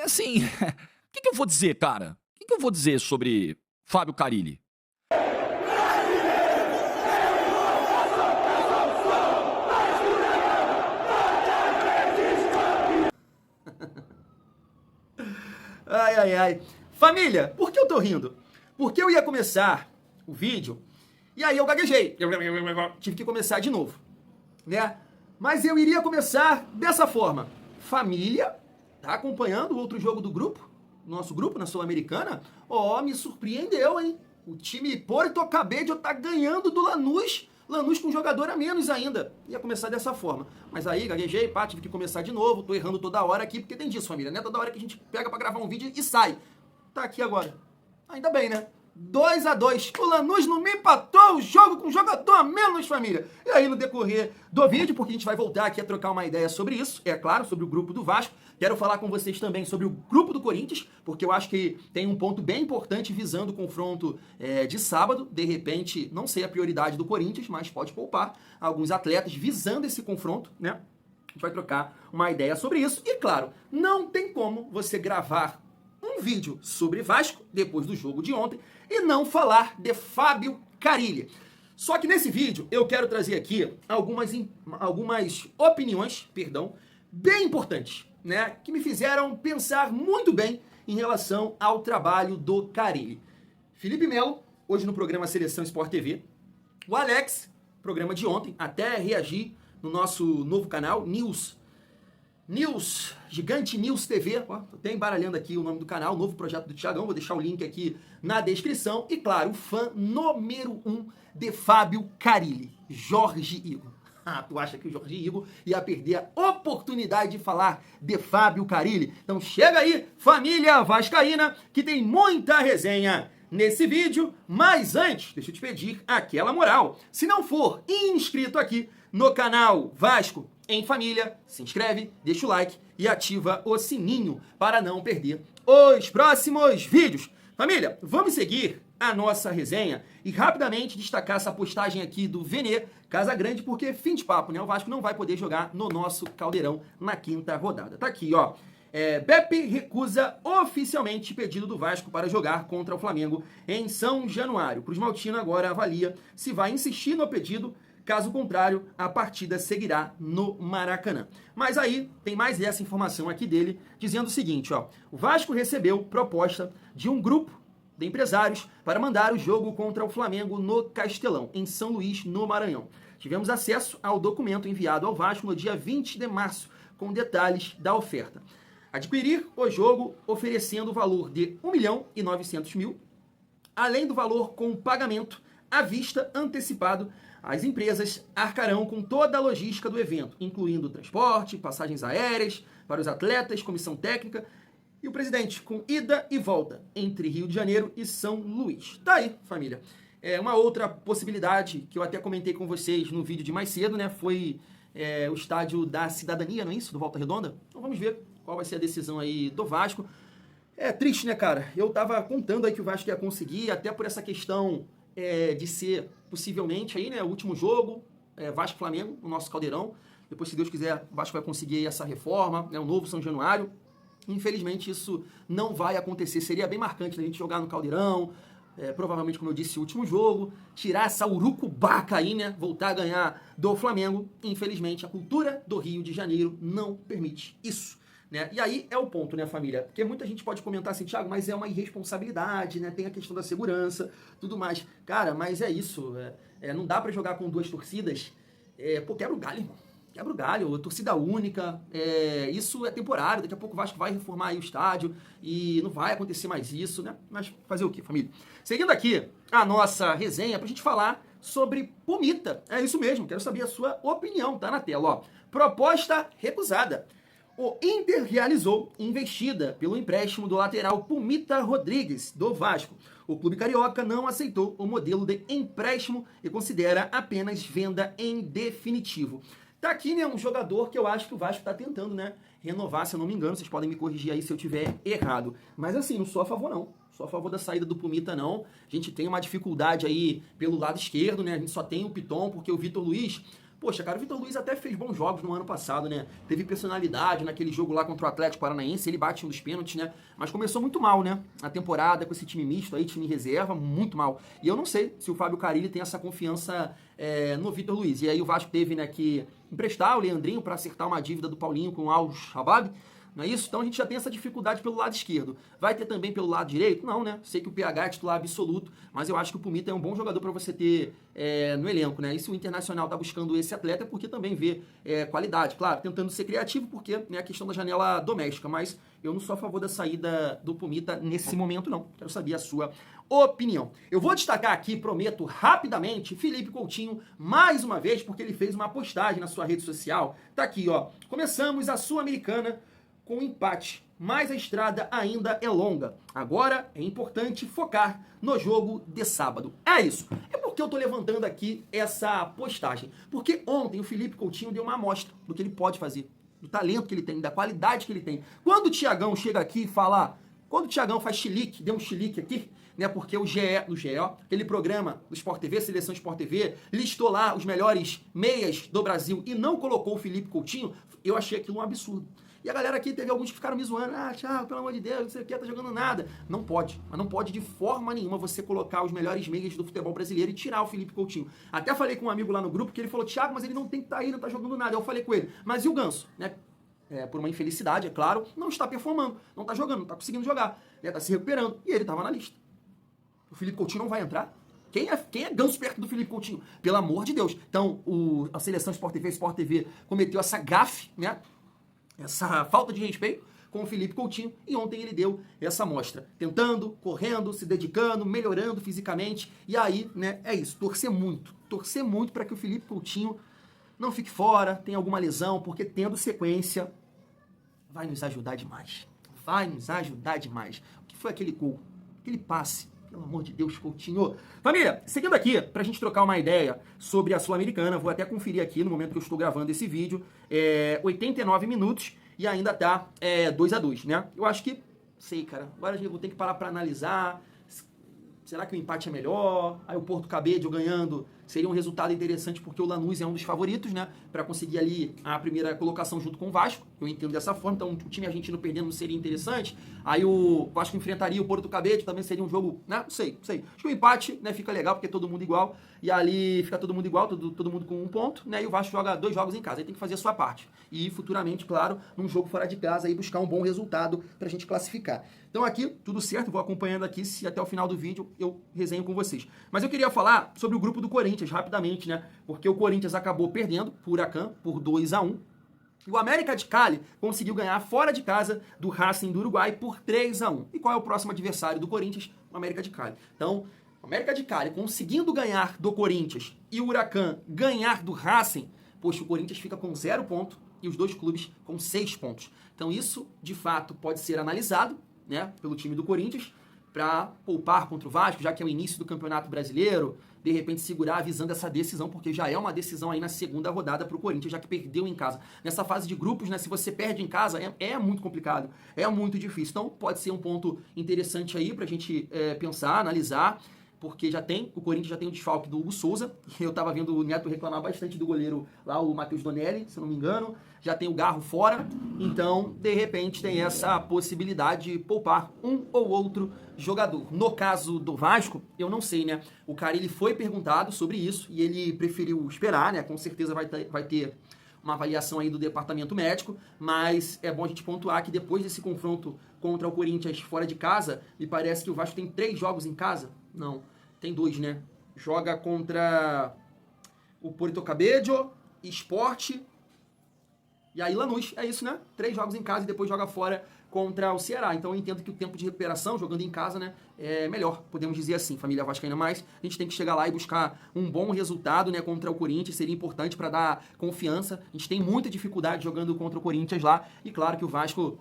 Assim, o que eu vou dizer, cara? O que eu vou dizer sobre Fábio Carilli? Ai, ai, ai. Família, por que eu tô rindo? Porque eu ia começar o vídeo e aí eu gaguejei. Tive que começar de novo, né? Mas eu iria começar dessa forma. Família, tá acompanhando o outro jogo do grupo? Nosso grupo na Sul-Americana? Ó, me surpreendeu, hein? O time Porto Cabedelo tá ganhando do Lanús. Lanús com um jogador a menos ainda. Ia começar dessa forma. Mas aí, gaguejei, pá, tive que começar de novo. Tô errando toda hora aqui, porque tem disso, família, né? Toda hora que a gente pega pra gravar um vídeo e sai. Tá aqui agora. Ainda bem, né? 2-2. O Lanús não me empatou o jogo com um jogador a menos, família. E aí, no decorrer do vídeo, porque a gente vai voltar aqui a trocar uma ideia sobre isso, é claro, sobre o grupo do Vasco. Quero falar com vocês também sobre o grupo do Corinthians, porque eu acho que tem um ponto bem importante visando o confronto de sábado. De repente, não sei a prioridade do Corinthians, mas pode poupar alguns atletas visando esse confronto, né? A gente vai trocar uma ideia sobre isso. E claro, não tem como você gravar um vídeo sobre Vasco, depois do jogo de ontem, e não falar de Fábio Carilli. Só que nesse vídeo eu quero trazer aqui algumas opiniões, bem importantes, né, que me fizeram pensar muito bem em relação ao trabalho do Carilli. Felipe Melo, hoje no programa Seleção Sport TV, o Alex, programa de ontem, até reagir no nosso novo canal, Gigante News TV, ó, tô até embaralhando aqui o nome do canal, novo projeto do Thiagão, vou deixar o link aqui na descrição. E claro, o fã número 1 de Fábio Carilli, Jorge Igor. Ah, tu acha que o Jorge Igor ia perder a oportunidade de falar de Fábio Carilli? Então chega aí, família vascaína, que tem muita resenha nesse vídeo. Mas antes, deixa eu te pedir aquela moral. Se não for inscrito aqui no canal Vasco em Família, se inscreve, deixa o like e ativa o sininho para não perder os próximos vídeos. Família, vamos seguir a nossa resenha e rapidamente destacar essa postagem aqui do Vene Casagrande, porque fim de papo, né? O Vasco não vai poder jogar no nosso Caldeirão na quinta rodada. Tá aqui, ó. Pepe recusa oficialmente pedido do Vasco para jogar contra o Flamengo em São Januário. Cruz Maltino agora avalia se vai insistir no pedido. Caso contrário, a partida seguirá no Maracanã. Mas aí tem mais essa informação aqui dele, dizendo o seguinte, ó. O Vasco recebeu proposta de um grupo de empresários para mandar o jogo contra o Flamengo no Castelão, em São Luís, no Maranhão. Tivemos acesso ao documento enviado ao Vasco no dia 20 de março, com detalhes da oferta. Adquirir o jogo oferecendo o valor de 1.900.000, além do valor com pagamento à vista antecipado. As empresas arcarão com toda a logística do evento, incluindo transporte, passagens aéreas para os atletas, comissão técnica e o presidente, com ida e volta entre Rio de Janeiro e São Luís. Tá aí, família. Uma outra possibilidade que eu até comentei com vocês no vídeo de mais cedo, né, foi o estádio da Cidadania, não é isso? Do Volta Redonda? Então vamos ver qual vai ser a decisão aí do Vasco. É triste, né, cara? Eu tava contando aí que o Vasco ia conseguir, até por essa questão de ser possivelmente aí, né, o último jogo, Vasco-Flamengo, o nosso Caldeirão. Depois, se Deus quiser, o Vasco vai conseguir essa reforma, né, o novo São Januário. Infelizmente, isso não vai acontecer. Seria bem marcante a gente jogar no Caldeirão, provavelmente, como eu disse, o último jogo, tirar essa urucubaca aí, né, voltar a ganhar do Flamengo. Infelizmente, a cultura do Rio de Janeiro não permite isso. Né? E aí é o ponto, né, família? Porque muita gente pode comentar assim, Thiago, mas é uma irresponsabilidade, né? Tem a questão da segurança, tudo mais. Cara, mas é isso. Não dá pra jogar com duas torcidas. Pô, quebra o galho, irmão. Quebra o galho, torcida única. Isso é temporário. Daqui a pouco o Vasco vai reformar aí o estádio e não vai acontecer mais isso, né? Mas fazer o quê, família? Seguindo aqui a nossa resenha pra gente falar sobre Pumita. É isso mesmo, quero saber a sua opinião, tá na tela, ó. Proposta recusada. O Inter realizou investida pelo empréstimo do lateral Pumita Rodrigues, do Vasco. O clube carioca não aceitou o modelo de empréstimo e considera apenas venda em definitivo. Tá aqui, né, um jogador que eu acho que o Vasco tá tentando, né, renovar, se eu não me engano. Vocês podem me corrigir aí se eu tiver errado. Mas assim, não sou a favor não. Sou a favor da saída do Pumita não. A gente tem uma dificuldade aí pelo lado esquerdo, né, a gente só tem o Piton, porque o Vitor Luiz... Poxa, cara, o Vitor Luiz até fez bons jogos no ano passado, né? Teve personalidade naquele jogo lá contra o Atlético Paranaense, ele bate nos pênaltis, né? Mas começou muito mal, né? A temporada com esse time misto aí, time reserva, muito mal. E eu não sei se o Fábio Carille tem essa confiança no Vitor Luiz. E aí o Vasco teve, né, que emprestar o Leandrinho para acertar uma dívida do Paulinho com o Al-Shabaab. Não é isso? Então a gente já tem essa dificuldade pelo lado esquerdo. Vai ter também pelo lado direito? Não, né? Sei que o PH é titular absoluto, mas eu acho que o Pumita é um bom jogador para você ter no elenco, né? E se o Internacional tá buscando esse atleta é porque também vê qualidade. Claro, tentando ser criativo, porque é a questão da janela doméstica, mas eu não sou a favor da saída do Pumita nesse momento, não. Quero saber a sua opinião. Eu vou destacar aqui, prometo, rapidamente, Felipe Coutinho, mais uma vez, porque ele fez uma postagem na sua rede social. Tá aqui, ó. Começamos a Sul-Americana com empate, mas a estrada ainda é longa. Agora é importante focar no jogo de sábado. É isso. É porque eu tô levantando aqui essa postagem. Porque ontem o Felipe Coutinho deu uma amostra do que ele pode fazer, do talento que ele tem, da qualidade que ele tem. Quando o Thiagão chega aqui e fala, quando o Thiagão faz chilique, deu um chilique aqui, né, porque o GE, ó, aquele programa do Sport TV, Seleção Sport TV, listou lá os melhores meias do Brasil e não colocou o Felipe Coutinho, eu achei aquilo um absurdo. E a galera aqui, teve alguns que ficaram me zoando. Ah, Thiago, pelo amor de Deus, você aqui tá jogando nada. Não pode, mas não pode de forma nenhuma você colocar os melhores meias do futebol brasileiro e tirar o Felipe Coutinho. Até falei com um amigo lá no grupo que ele falou, Thiago, mas ele não tem que estar aí, não tá jogando nada. Eu falei com ele, mas e o Ganso? Né? Por uma infelicidade, é claro, não está performando, não tá jogando, não tá conseguindo jogar, né? Tá se recuperando. E ele tava na lista. O Felipe Coutinho não vai entrar? Quem é Ganso perto do Felipe Coutinho? Pelo amor de Deus. Então, a Seleção Sport TV cometeu essa gafe, né? Essa falta de respeito com o Felipe Coutinho, e ontem ele deu essa amostra, tentando, correndo, se dedicando, melhorando fisicamente, e aí, né, é isso, torcer muito para que o Felipe Coutinho não fique fora, tenha alguma lesão, porque tendo sequência, vai nos ajudar demais, O que foi aquele gol, aquele passe? Pelo amor de Deus, Coutinho. Família, seguindo aqui, pra gente trocar uma ideia sobre a Sul-Americana, vou até conferir aqui no momento que eu estou gravando esse vídeo, 89 minutos e ainda tá 2-2, né? Eu acho que, sei, cara, agora eu vou ter que parar pra analisar. Será que o empate é melhor? Aí o Porto Cabedelo ganhando seria um resultado interessante porque o Lanús é um dos favoritos, né? Para conseguir ali a primeira colocação junto com o Vasco. Eu entendo dessa forma. Então o time argentino perdendo não seria interessante. Aí o Vasco enfrentaria o Porto Cabedelo, também seria um jogo, né? Não sei. Acho que o empate, né, fica legal porque é todo mundo igual. E ali fica todo mundo igual, todo mundo com um ponto, né? E o Vasco joga 2 jogos em casa. Aí tem que fazer a sua parte. E futuramente, claro, num jogo fora de casa aí buscar um bom resultado pra gente classificar. Então aqui, tudo certo, vou acompanhando aqui, se até o final do vídeo eu resenho com vocês. Mas eu queria falar sobre o grupo do Corinthians, rapidamente, né? Porque o Corinthians acabou perdendo pro Huracan por 2-1. E o América de Cali conseguiu ganhar fora de casa do Racing do Uruguai por 3-1. E qual é o próximo adversário do Corinthians? O América de Cali. Então, o América de Cali conseguindo ganhar do Corinthians e o Huracan ganhar do Racing, poxa, o Corinthians fica com 0 ponto e os dois clubes com 6 pontos. Então isso, de fato, pode ser analisado, né, pelo time do Corinthians, para poupar contra o Vasco, já que é o início do Campeonato Brasileiro, de repente segurar visando essa decisão, porque já é uma decisão aí na segunda rodada para o Corinthians, já que perdeu em casa. Nessa fase de grupos, né, se você perde em casa, é muito complicado, é muito difícil. Então pode ser um ponto interessante aí para a gente pensar, analisar, porque o Corinthians já tem o desfalque do Hugo Souza, eu estava vendo o Neto reclamar bastante do goleiro lá, o Matheus Donelli, se eu não me engano, já tem o Garro fora, então, de repente, tem essa possibilidade de poupar um ou outro jogador. No caso do Vasco, eu não sei, né, o Carille foi perguntado sobre isso, e ele preferiu esperar, né, com certeza vai ter uma avaliação aí do departamento médico, mas é bom a gente pontuar que depois desse confronto contra o Corinthians fora de casa, me parece que o Vasco tem 3 jogos em casa, não, tem 2, né? Joga contra o Porto Cabedelo, Sport e aí Lanús. É isso, né? 3 jogos em casa e depois joga fora contra o Ceará. Então eu entendo que o tempo de recuperação, jogando em casa, né, é melhor, podemos dizer assim, família vascaína, mais a gente tem que chegar lá e buscar um bom resultado, né, contra o Corinthians, seria importante para dar confiança. A gente tem muita dificuldade jogando contra o Corinthians lá e claro que o Vasco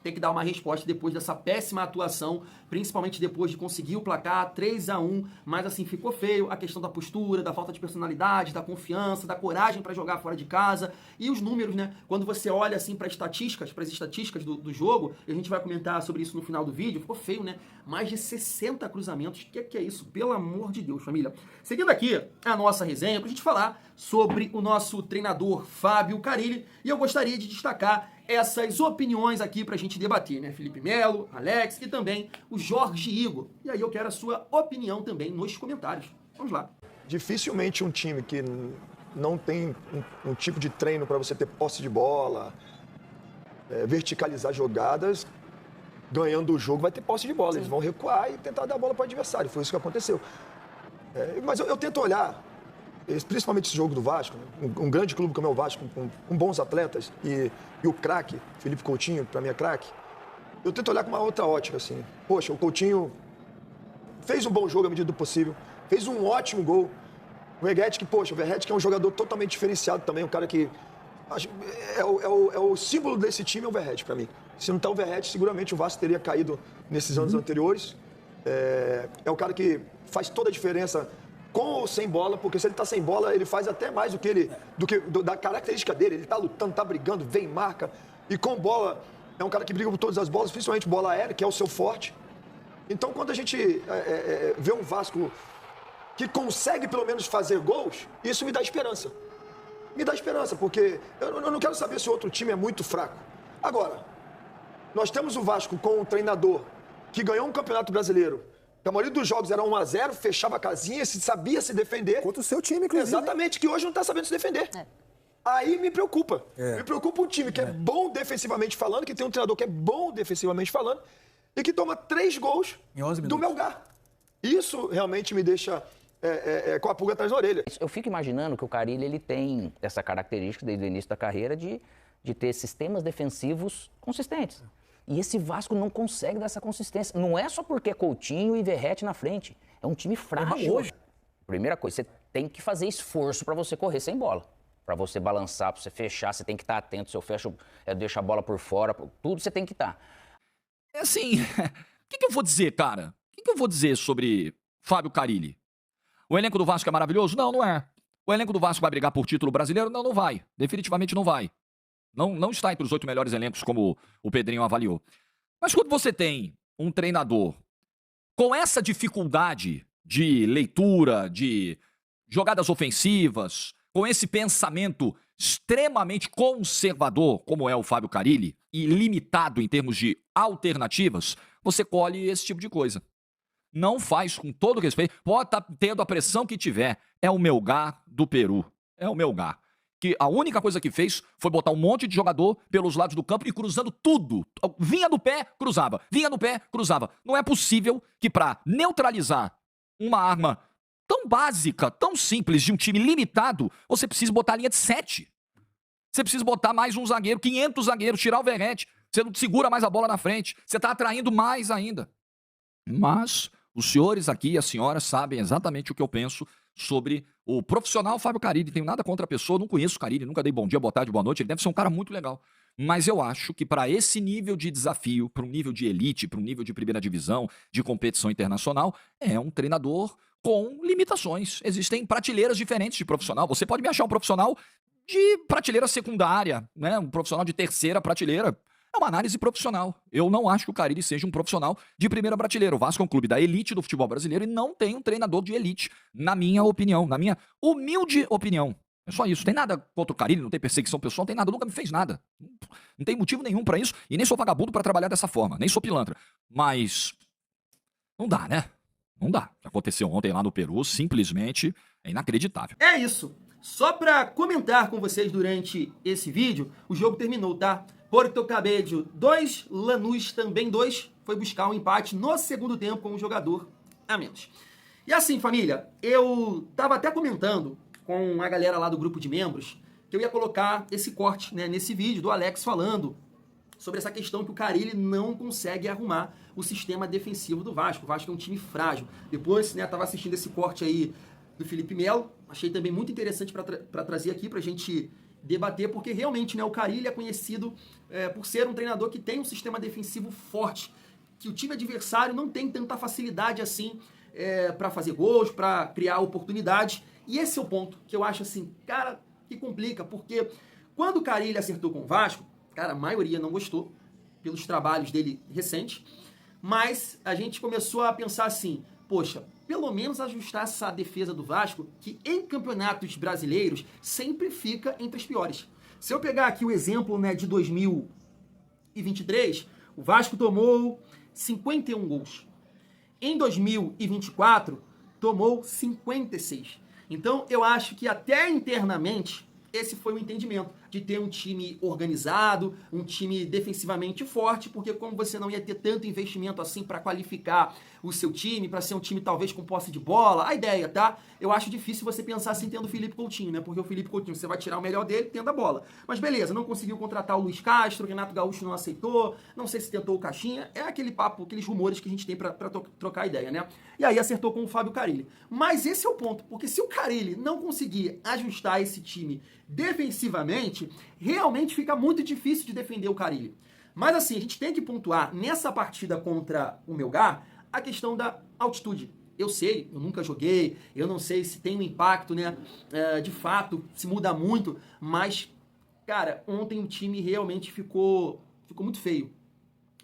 tem que dar uma resposta depois dessa péssima atuação, principalmente depois de conseguir o placar 3-1, mas assim, ficou feio a questão da postura, da falta de personalidade, da confiança, da coragem para jogar fora de casa, e os números, né? Quando você olha assim para as estatísticas do jogo, e a gente vai comentar sobre isso no final do vídeo, ficou feio, né? Mais de 60 cruzamentos, que é isso? Pelo amor de Deus, família. Seguindo aqui a nossa resenha, pra gente falar sobre o nosso treinador Fábio Carille, e eu gostaria de destacar essas opiniões aqui pra gente debater, né? Felipe Melo, Alex e também o Jorge Igor. E aí eu quero a sua opinião também nos comentários. Vamos lá. Dificilmente um time que não tem um tipo de treino para você ter posse de bola, verticalizar jogadas, ganhando o jogo vai ter posse de bola. Eles vão recuar e tentar dar a bola para o adversário. Foi isso que aconteceu. Mas eu tento olhar, principalmente esse jogo do Vasco, um grande clube como é o Vasco, com bons atletas, e o craque, Felipe Coutinho, para mim é craque, eu tento olhar com uma outra ótica, assim. Poxa, o Coutinho fez um bom jogo à medida do possível, fez um ótimo gol. O Verratti, poxa, o Verratti que é um jogador totalmente diferenciado também, um cara que é o símbolo desse time, é o Verratti para mim. Se não tá o Verratti, seguramente o Vasco teria caído nesses anos anteriores. É o cara que faz toda a diferença com ou sem bola, porque se ele tá sem bola, ele faz até mais da característica dele. Ele tá lutando, tá brigando, vem, marca. E com bola, é um cara que briga por todas as bolas, principalmente bola aérea, que é o seu forte. Então, quando a gente vê um Vasco que consegue pelo menos fazer gols, isso me dá esperança. Me dá esperança, porque eu não quero saber se o outro time é muito fraco. Agora, nós temos o Vasco com um treinador que ganhou um campeonato brasileiro. A maioria dos jogos era 1-0, fechava a casinha, sabia se defender. Contra o seu time, inclusive. Exatamente, que hoje não está sabendo se defender. Aí me preocupa. Me preocupa um time que é bom defensivamente falando, que tem um treinador que é bom defensivamente falando, e que toma 3 gols do Melgar. Isso realmente me deixa com a pulga atrás da orelha. Eu fico imaginando que o Carille ele tem essa característica desde o início da carreira de ter sistemas defensivos consistentes. E esse Vasco não consegue dar essa consistência. Não é só porque é Coutinho e Verratti na frente. É um time frágil. Hoje. Primeira coisa, você tem que fazer esforço para você correr sem bola. Para você balançar, para você fechar, você tem que estar atento. Se eu fecho, eu deixo a bola por fora, tudo você tem que estar. É assim, o que eu vou dizer, cara? O que eu vou dizer sobre Fábio Carille? O elenco do Vasco é maravilhoso? Não, não é. O elenco do Vasco vai brigar por título brasileiro? Não, não vai. Definitivamente não vai. Não está entre os 8 melhores elencos, como o Pedrinho avaliou. Mas quando você tem um treinador com essa dificuldade de leitura, de jogadas ofensivas, com esse pensamento extremamente conservador, como é o Fábio Carille, e limitado em termos de alternativas, você colhe esse tipo de coisa. Não faz com todo respeito. Pode estar tendo a pressão que tiver. É o Melgar do Peru. É o Melgar. Que a única coisa que fez foi botar um monte de jogador pelos lados do campo e cruzando tudo. Vinha no pé, cruzava. Vinha no pé, cruzava. Não é possível que para neutralizar uma arma tão básica, tão simples de um time limitado, você precise botar a linha de 7. Você precisa botar mais um zagueiro, 500 zagueiros, tirar o Verratti. Você não segura mais a bola na frente. Você está atraindo mais ainda. Mas os senhores aqui e as senhoras sabem exatamente o que eu penso sobre o profissional Fábio Carille. Tenho nada contra a pessoa, não conheço o Carille, nunca dei bom dia, boa tarde, boa noite. Ele deve ser um cara muito legal. Mas eu acho que para esse nível de desafio, para um nível de elite, para um nível de primeira divisão, de competição internacional, é um treinador com limitações. Existem prateleiras diferentes de profissional. Você pode me achar um profissional de prateleira secundária, né? Um profissional de terceira prateleira. É uma análise profissional. Eu não acho que o Carille seja um profissional de primeira prateleira. O Vasco é um clube da elite do futebol brasileiro e não tem um treinador de elite, na minha opinião, na minha humilde opinião. É só isso. Tem nada contra o Carille, não tem perseguição pessoal, não tem nada, nunca me fez nada. Não tem motivo nenhum pra isso e nem sou vagabundo pra trabalhar dessa forma, nem sou pilantra. Mas não dá, né? Não dá. O que aconteceu ontem lá no Peru simplesmente é inacreditável. É isso. Só pra comentar com vocês durante esse vídeo, o jogo terminou, tá? Porto Cabedelo 2, Lanús também 2, foi buscar um empate no segundo tempo com um jogador a menos. E assim, família, eu tava até comentando com a galera lá do grupo de membros que eu ia colocar esse corte, né, nesse vídeo do Alex falando sobre essa questão que o Carille não consegue arrumar o sistema defensivo do Vasco. O Vasco é um time frágil. Depois, né, tava assistindo esse corte aí do Felipe Melo, achei também muito interessante para trazer aqui pra gente debater, porque realmente, né, o Carille é conhecido por ser um treinador que tem um sistema defensivo forte, que o time adversário não tem tanta facilidade assim para fazer gols, para criar oportunidades. E esse é o ponto que eu acho assim, cara, que complica, porque quando o Carille acertou com o Vasco, cara, a maioria não gostou pelos trabalhos dele recentes, mas a gente começou a pensar assim, poxa, pelo menos ajustar essa defesa do Vasco, que em campeonatos brasileiros sempre fica entre as piores. Se eu pegar aqui o exemplo, né, de 2023, o Vasco tomou 51 gols. Em 2024, tomou 56. Então, eu acho que até internamente, esse foi o entendimento de ter um time organizado, um time defensivamente forte, porque como você não ia ter tanto investimento assim para qualificar o seu time, para ser um time talvez com posse de bola, a ideia, tá? Eu acho difícil você pensar assim tendo o Felipe Coutinho, né? Porque o Felipe Coutinho, você vai tirar o melhor dele tendo a bola. Mas beleza, não conseguiu contratar o Luiz Castro, o Renato Gaúcho não aceitou, não sei se tentou o Caixinha, é aquele papo, aqueles rumores que a gente tem para trocar ideia, né? E aí acertou com o Fábio Carille. Mas esse é o ponto, porque se o Carille não conseguir ajustar esse time defensivamente, realmente fica muito difícil de defender o Carille. Mas assim, a gente tem que pontuar nessa partida contra o Melgar a questão da altitude. Eu sei, eu nunca joguei, eu não sei se tem um impacto, né, de fato, se muda muito, mas, cara, ontem o time realmente ficou muito feio.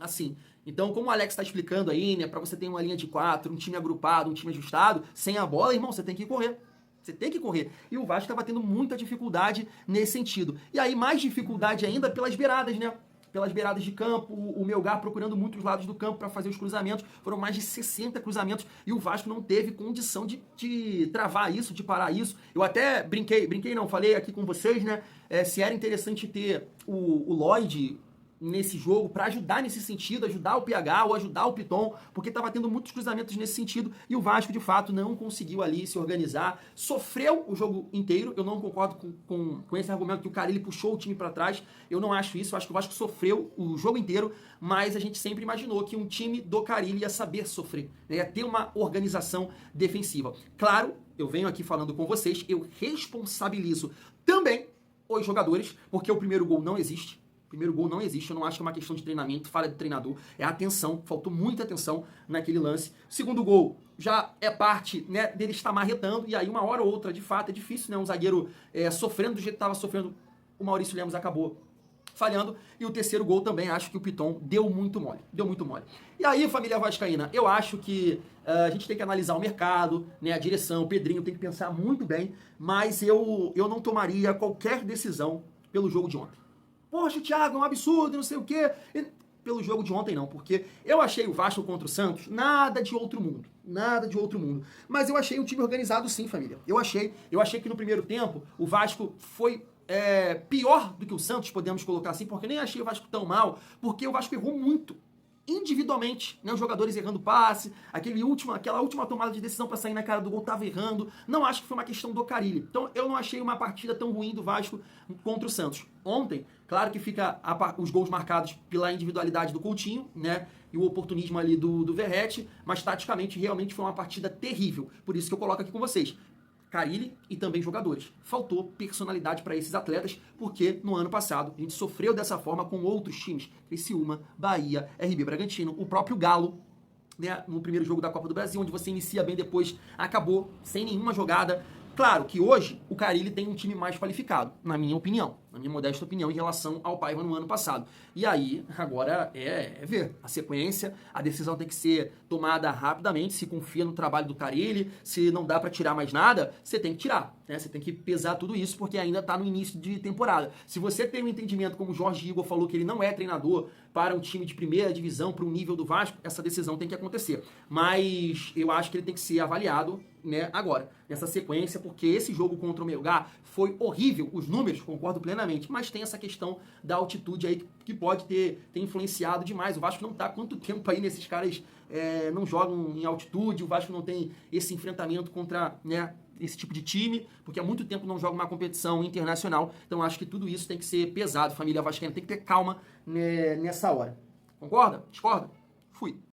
Assim, então, como o Alex está explicando aí, né, para você ter uma linha de 4, um time agrupado, um time ajustado, sem a bola, irmão, você tem que correr. Você tem que correr. E o Vasco estava tendo muita dificuldade nesse sentido. E aí, mais dificuldade ainda pelas beiradas, né? Pelas beiradas de campo, o Melgar procurando muitos lados do campo para fazer os cruzamentos. Foram mais de 60 cruzamentos e o Vasco não teve condição de travar isso, de parar isso. Eu até brinquei não, falei aqui com vocês, né? Se era interessante ter o Lloyd nesse jogo para ajudar nesse sentido, ajudar o PH ou ajudar o Piton, porque estava tendo muitos cruzamentos nesse sentido e o Vasco de fato não conseguiu ali se organizar, sofreu o jogo inteiro. Eu não concordo com esse argumento que o Carille puxou o time para trás, eu não acho isso, eu acho que o Vasco sofreu o jogo inteiro, mas a gente sempre imaginou que um time do Carille ia saber sofrer, né? Ia ter uma organização defensiva. Claro, eu venho aqui falando com vocês, eu responsabilizo também os jogadores, porque o primeiro gol não existe. O primeiro gol não existe, eu não acho que é uma questão de treinamento, falha do treinador, é atenção, faltou muita atenção naquele lance. O segundo gol já é parte, né, dele estar marretando, e aí uma hora ou outra, de fato, é difícil, né, um zagueiro sofrendo do jeito que estava sofrendo, o Maurício Lemos acabou falhando, e o terceiro gol também, acho que o Piton deu muito mole. E aí, família vascaína, eu acho que a gente tem que analisar o mercado, né, a direção, o Pedrinho tem que pensar muito bem, mas eu não tomaria qualquer decisão pelo jogo de ontem. Poxa, Thiago, é um absurdo, não sei o quê. Pelo jogo de ontem não, porque eu achei o Vasco contra o Santos nada de outro mundo. Mas eu achei um time organizado sim, família. Eu achei que no primeiro tempo o Vasco foi pior do que o Santos, podemos colocar assim, porque nem achei o Vasco tão mal, porque o Vasco errou muito. Individualmente, né, os jogadores errando passe, aquela última tomada de decisão para sair na cara do gol tava errando. Não acho que foi uma questão do Carille. Então eu não achei uma partida tão ruim do Vasco contra o Santos. Ontem, claro que fica os gols marcados pela individualidade do Coutinho, né, e o oportunismo ali do Verratti, mas taticamente realmente foi uma partida terrível. Por isso que eu coloco aqui com vocês. Carille e também jogadores. Faltou personalidade para esses atletas, porque no ano passado a gente sofreu dessa forma com outros times. Criciúma, Bahia, RB Bragantino, o próprio Galo, né, no primeiro jogo da Copa do Brasil, onde você inicia bem, depois acabou sem nenhuma jogada. Claro que hoje o Carille tem um time mais qualificado, na minha opinião, na minha modesta opinião, em relação ao Paiva no ano passado. E aí, agora é ver a sequência, a decisão tem que ser tomada rapidamente, se confia no trabalho do Carille, se não dá pra tirar mais nada, você tem que tirar, né? Você tem que pesar tudo isso, porque ainda tá no início de temporada. Se você tem um entendimento, como o Jorge Igor falou, que ele não é treinador para um time de primeira divisão, para um nível do Vasco, essa decisão tem que acontecer. Mas eu acho que ele tem que ser avaliado, né, agora, nessa sequência, porque esse jogo contra o Melgar foi horrível, os números, concordo plenamente, mas tem essa questão da altitude aí que pode ter influenciado demais. O Vasco não tá há quanto tempo aí nesses caras não jogam em altitude, o Vasco não tem esse enfrentamento contra, né, esse tipo de time, porque há muito tempo não joga uma competição internacional, então acho que tudo isso tem que ser pesado, família vascaína, tem que ter calma, né, nessa hora. Concorda? Discorda? Fui.